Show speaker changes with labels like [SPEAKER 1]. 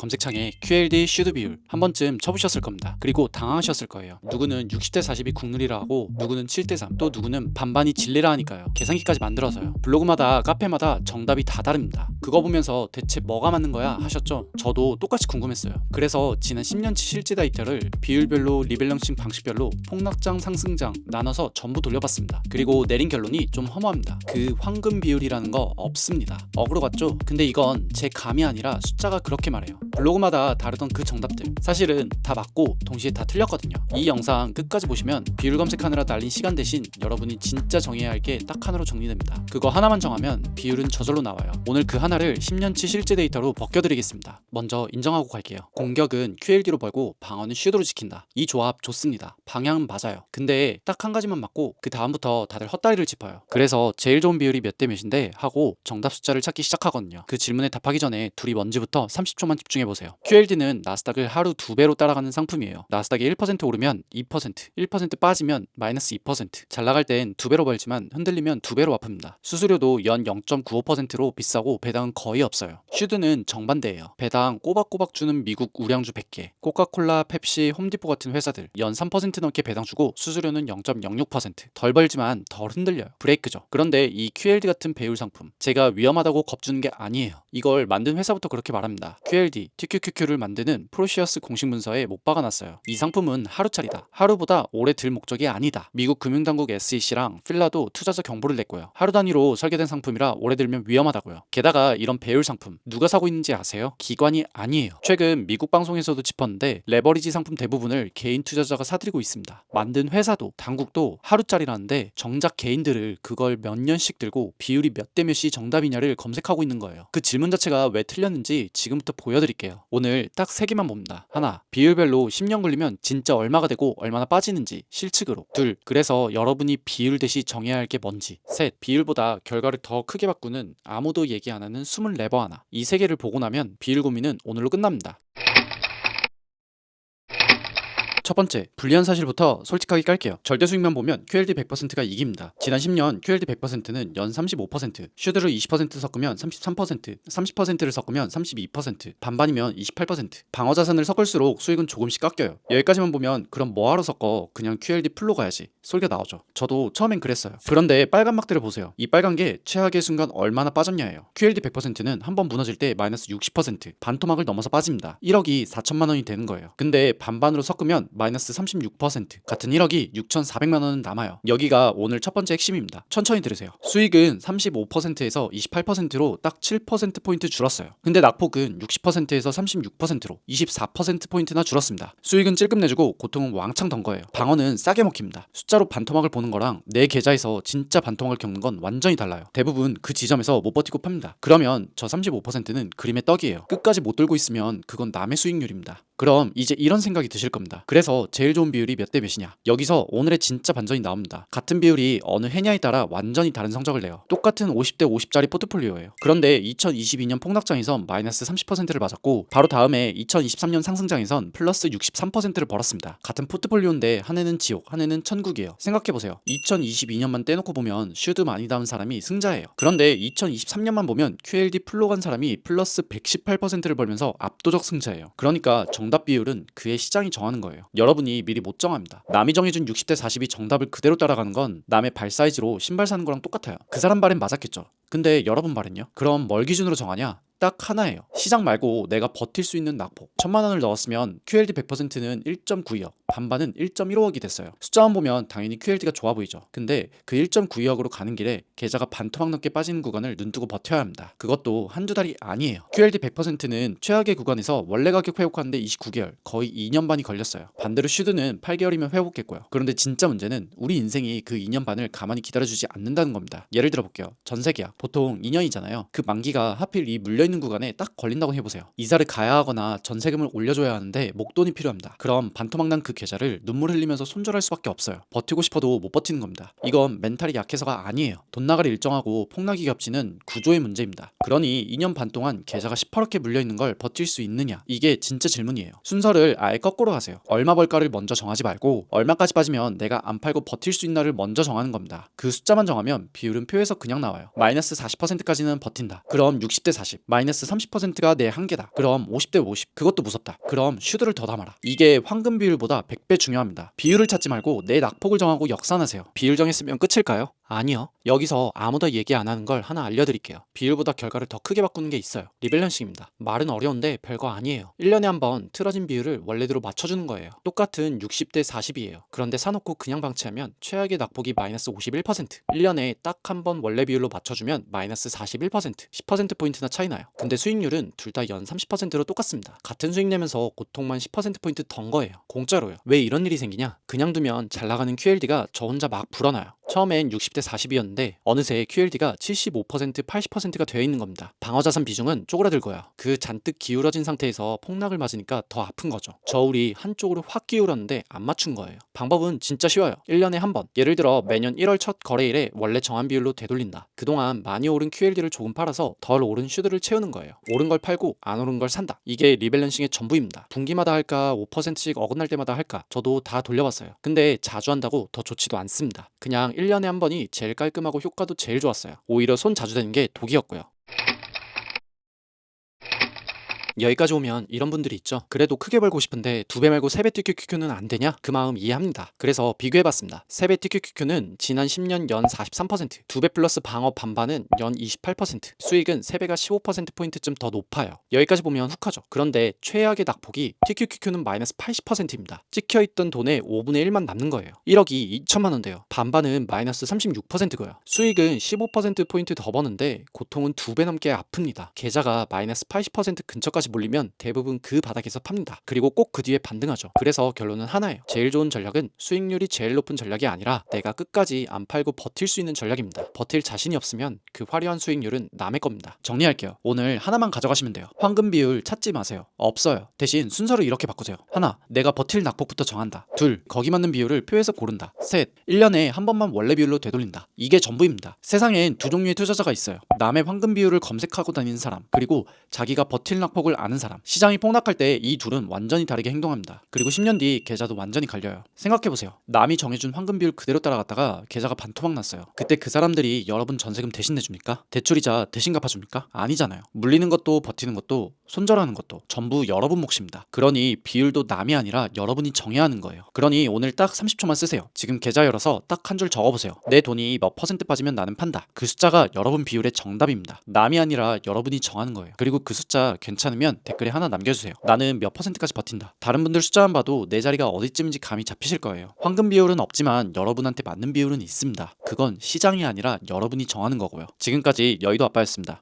[SPEAKER 1] 검색창에 QLD 슈드 비율 한 번쯤 쳐보셨을 겁니다. 그리고 당황하셨을 거예요. 누구는 60대 40이 국룰이라 하고 누구는 7대 3, 또 누구는 반반이 진리라 하니까요. 계산기까지 만들어서요. 블로그마다 카페마다 정답이 다 다릅니다. 그거 보면서 대체 뭐가 맞는 거야 하셨죠? 저도 똑같이 궁금했어요. 그래서 지난 10년치 실제 데이터를 비율별로 리밸런싱 방식별로 폭락장 상승장 나눠서 전부 돌려봤습니다. 그리고 내린 결론이 좀 허무합니다. 그 황금 비율이라는 거 없습니다. 어그로 같죠? 근데 이건 제 감이 아니라 숫자가 그렇게 말해요. 블로그마다 다르던 그 정답들 사실은 다 맞고 동시에 다 틀렸거든요. 이 영상 끝까지 보시면 비율 검색하느라 날린 시간 대신 여러분이 진짜 정해야 할 게 딱 하나로 정리됩니다. 그거 하나만 정하면 비율은 저절로 나와요. 오늘 그 하나를 10년치 실제 데이터로 벗겨드리겠습니다. 먼저 인정하고 갈게요. 공격은 QLD로 벌고 방어는 슈드로 지킨다. 이 조합 좋습니다. 방향은 맞아요. 근데 딱 한 가지만 맞고 그 다음부터 다들 헛다리를 짚어요. 그래서 제일 좋은 비율이 몇 대 몇인데 하고 정답 숫자를 찾기 시작하거든요. 그 질문에 답하기 전에 둘이 뭔지부터 30초만 집중해보세요. QLD는 나스닥을 하루 2배로 따라가는 상품이에요. 나스닥이 1% 오르면 2%, 1% 빠지면 마이너스 2%. 잘 나갈 땐 2배로 벌지만 흔들리면 2배로 아픕니다. 수수료도 연 0.95%로 비싸고 배당은 거의 없어요. 슈드는 정반대예요. 배당 꼬박꼬박 주는 미국 우량주 100개, 코카콜라, 펩시, 홈디포 같은 회사들 연 3% 넘게 배당 주고 수수료는 0.06%. 덜 벌지만 덜 흔들려요. 브레이크죠. 그런데 이 QLD 같은 배율 상품 제가 위험하다고 겁주는 게 아니에요. 이걸 만든 회사부터 그렇게 말합니다. QLD, TQQQ를 만드는 프로시어스 공식 문서에 못 박아놨어요. 이 상품은 하루짜리다. 하루보다 오래 들 목적이 아니다. 미국 금융당국 SEC랑 필라도 투자자 경보를 냈고요. 하루 단위로 설계된 상품이라 오래 들면 위험하다고요. 게다가 이런 배율 상품 누가 사고 있는지 아세요? 기관이 아니에요. 최근 미국 방송에서도 짚었는데 레버리지 상품 대부분을 개인 투자자가 사들이고 있습니다. 만든 회사도 당국도 하루짜리라는데 정작 개인들을 그걸 몇 년씩 들고 비율이 몇 대 몇이 정답이냐를 검색하고 있는 거예요. 그 질문 자체가 왜 틀렸는지 지금부터 보여드릴게요. 오늘 딱 3개만 봅니다. 하나, 비율별로 10년 걸리면 진짜 얼마가 되고 얼마나 빠지는지 실측으로. 둘, 그래서 여러분이 비율 대시 정해야 할 게 뭔지. 셋, 비율보다 결과를 더 크게 바꾸는 아무도 얘기 안 하는 숨은 레버 하나. 이 3개를 보고 나면 비율 고민은 오늘로 끝납니다. 첫 번째, 불리한 사실부터 솔직하게 깔게요. 절대 수익만 보면 QLD 100%가 이깁니다. 지난 10년 QLD 100%는 연 35%, 슈드를 20% 섞으면 33%, 30%를 섞으면 32%, 반반이면 28%. 방어 자산을 섞을수록 수익은 조금씩 깎여요. 여기까지만 보면 그럼 뭐하러 섞어? 그냥 QLD 풀로 가야지. 소리가 나오죠. 저도 처음엔 그랬어요. 그런데 빨간 막대를 보세요. 이 빨간 게 최악의 순간 얼마나 빠졌냐예요. QLD 100%는 한번 무너질 때 마이너스 60%, 반토막을 넘어서 빠집니다. 1억이 4천만 원이 되는 거예요. 근데 반반으로 섞으면 마이너스 36%, 같은 1억이 6,400만 원은 남아요. 여기가 오늘 첫 번째 핵심입니다. 천천히 들으세요. 수익은 35%에서 28%로 딱 7%포인트 줄었어요. 근데 낙폭은 60%에서 36%로 24%포인트나 줄었습니다. 수익은 찔끔 내주고 고통은 왕창 던 거예요. 방어는 싸게 먹힙니다. 숫자로 반토막을 보는 거랑 내 계좌에서 진짜 반토막을 겪는 건 완전히 달라요. 대부분 그 지점에서 못 버티고 팝니다. 그러면 저 35%는 그림의 떡이에요. 끝까지 못 들고 있으면 그건 남의 수익률입니다. 그럼 이제 이런 생각이 드실 겁니다. 그래서 제일 좋은 비율이 몇 대 몇이냐? 여기서 오늘의 진짜 반전이 나옵니다. 같은 비율이 어느 해냐에 따라 완전히 다른 성적을 내요. 똑같은 50대 50짜리 포트폴리오예요. 그런데 2022년 폭락장에선 마이너스 30%를 맞았고 바로 다음에 2023년 상승장에선 플러스 63%를 벌었습니다. 같은 포트폴리오인데 한 해는 지옥, 한 해는 천국이에요. 생각해보세요. 2022년만 떼놓고 보면 슈드 많이 담은 사람이 승자예요. 그런데 2023년만 보면 QLD 풀로 간 사람이 플러스 118%를 벌면서 압도적 승자예요. 그러니까 정답 비율은 그의 시장이 정하는 거예요. 여러분이 미리 못 정합니다. 남이 정해준 60대 40이 정답을 그대로 따라가는 건 남의 발 사이즈로 신발 사는 거랑 똑같아요. 그 사람 발엔 맞았겠죠. 근데 여러분 발은요? 그럼 뭘 기준으로 정하냐? 딱 하나예요. 시장 말고 내가 버틸 수 있는 낙폭. 1,000만 원을 넣었으면 QLD 100%는 1.92억, 반반은 1.15억이 됐어요. 숫자만 보면 당연히 QLD가 좋아 보이죠. 근데 그 1.92억으로 가는 길에 계좌가 반토막 넘게 빠지는 구간을 눈뜨고 버텨야 합니다. 그것도 한두 달이 아니에요. QLD 100%는 최악의 구간에서 원래 가격 회복하는데 29개월, 거의 2년 반이 걸렸어요. 반대로 슈드는 8개월이면 회복했고요. 그런데 진짜 문제는 우리 인생이 그 2년 반을 가만히 기다려주지 않는다는 겁니다. 예를 들어 볼게요. 전세계약 보통 2년이잖아요. 그 만기가 하필 이 물려있는 구간에 딱 걸린다고 해보세요. 이사를 가야 하거나 전세금을 올려줘야 하는데 목돈이 필요합니다. 그럼 반토막 난 그 계좌를 눈물 흘리면서 손절할 수밖에 없어요. 버티고 싶어도 못 버티는 겁니다. 이건 멘탈이 약해서가 아니에요. 돈 나갈 일정하고 폭락이 겹치는 구조의 문제입니다. 그러니 2년 반 동안 계좌가 시퍼렇게 물려있는 걸 버틸 수 있느냐? 이게 진짜 질문이에요. 순서를 아예 거꾸로 하세요. 얼마 벌까를 먼저 정하지 말고 얼마까지 빠지면 내가 안 팔고 버틸 수 있나를 먼저 정하는 겁니다. 그 숫자만 정하면 비율은 표에서 그냥 나와요. 마이너스 마이너스 40%까지는 버틴다. 그럼 60대 40. 마이너스 30%가 내 한계다. 그럼 50대 50. 그것도 무섭다. 그럼 슈드를 더 담아라. 이게 황금 비율보다 100배 중요합니다. 비율을 찾지 말고 내 낙폭을 정하고 역산하세요. 비율 정했으면 끝일까요? 아니요. 여기서 아무도 얘기 안 하는 걸 하나 알려드릴게요. 비율보다 결과를 더 크게 바꾸는 게 있어요. 리밸런싱입니다. 말은 어려운데 별거 아니에요. 1년에 한 번 틀어진 비율을 원래대로 맞춰주는 거예요. 똑같은 60대 40이에요. 그런데 사놓고 그냥 방치하면 최악의 낙폭이 마이너스 51%. 1년에 딱 한 번 원래 비율로 맞춰주면 마이너스 41%. 10%포인트나 차이 나요. 근데 수익률은 둘 다 연 30%로 똑같습니다. 같은 수익 내면서 고통만 10%포인트 던 거예요. 공짜로요. 왜 이런 일이 생기냐? 그냥 두면 잘 나가는 QLD가 저 혼자 막 불어나요. 처음엔 60대 40이었는데 어느새 QLD가 75%, 80%가 되어 있는 겁니다. 방어자산 비중은 쪼그라들고요. 그 잔뜩 기울어진 상태에서 폭락을 맞으니까 더 아픈 거죠. 저울이 한쪽으로 확 기울었는데 안 맞춘 거예요. 방법은 진짜 쉬워요. 1년에 한 번. 예를 들어 매년 1월 첫 거래일에 원래 정한 비율로 되돌린다. 그동안 많이 오른 QLD를 조금 팔아서 덜 오른 슈드를 채우는 거예요. 오른 걸 팔고 안 오른 걸 산다. 이게 리밸런싱의 전부입니다. 분기마다 할까 5%씩 어긋날 때마다 할까 저도 다 돌려봤어요. 근데 자주 한다고 더 좋지도 않습니다. 그냥 1년에 한 번이 제일 깔끔하고 효과도 제일 좋았어요. 오히려 손 자주 대는 게 독이었고요. 여기까지 오면 이런 분들이 있죠. 그래도 크게 벌고 싶은데 2배 말고 3배 TQQQ는 안 되냐? 그 마음 이해합니다. 그래서 비교해봤습니다. 3배 TQQQ는 지난 10년 연 43%, 2배 플러스 방어 반반은 연 28%, 수익은 3배가 15%포인트쯤 더 높아요. 여기까지 보면 훅하죠. 그런데 최악의 낙폭이 TQQQ는 마이너스 80%입니다. 찍혀있던 돈의 5분의 1만 남는 거예요. 1억이 2천만 원 돼요. 반반은 마이너스 36%고요. 수익은 15%포인트 더 버는데 고통은 2배 넘게 아픕니다. 계좌가 마이너스 80% 근처까지 몰리면 대부분 그 바닥에서 팝니다. 그리고 꼭 그 뒤에 반등하죠. 그래서 결론은 하나예요. 제일 좋은 전략은 수익률이 제일 높은 전략이 아니라 내가 끝까지 안 팔고 버틸 수 있는 전략입니다. 버틸 자신이 없으면 그 화려한 수익률은 남의 겁니다. 정리할게요. 오늘 하나만 가져가시면 돼요. 황금 비율 찾지 마세요. 없어요. 대신 순서를 이렇게 바꾸세요. 하나, 내가 버틸 낙폭부터 정한다. 둘, 거기 맞는 비율을 표에서 고른다. 셋, 1년에 한 번만 원래 비율로 되돌린다. 이게 전부입니다. 세상엔 두 종류의 투자자가 있어요. 남의 황금 비율을 검색하고 다니는 사람, 그리고 자기가 버틸 낙폭을 아는 사람. 시장이 폭락할 때 이 둘은 완전히 다르게 행동합니다. 그리고 10년 뒤 계좌도 완전히 갈려요. 생각해보세요. 남이 정해준 황금 비율 그대로 따라갔다가 계좌가 반토막 났어요. 그때 그 사람들이 여러분 전세금 대신 내줍니까? 대출이자 대신 갚아줍니까? 아니잖아요. 물리는 것도 버티는 것도 손절하는 것도 전부 여러분 몫입니다. 그러니 비율도 남이 아니라 여러분이 정해야 하는 거예요. 그러니 오늘 딱 30초만 쓰세요. 지금 계좌 열어서 딱 한 줄 적어보세요. 내 돈이 몇 퍼센트 빠지면 나는 판다. 그 숫자가 여러분 비율의 정답입니다. 남이 아니라 여러분이 정하는 거예요. 그리고 그 숫자 괜찮으면 댓글에 하나 남겨주세요. 나는 몇 퍼센트까지 버틴다. 다른 분들 숫자만 봐도 내 자리가 어디쯤인지 감이 잡히실 거예요. 황금 비율은 없지만 여러분한테 맞는 비율은 있습니다. 그건 시장이 아니라 여러분이 정하는 거고요. 지금까지 여의도 아빠였습니다.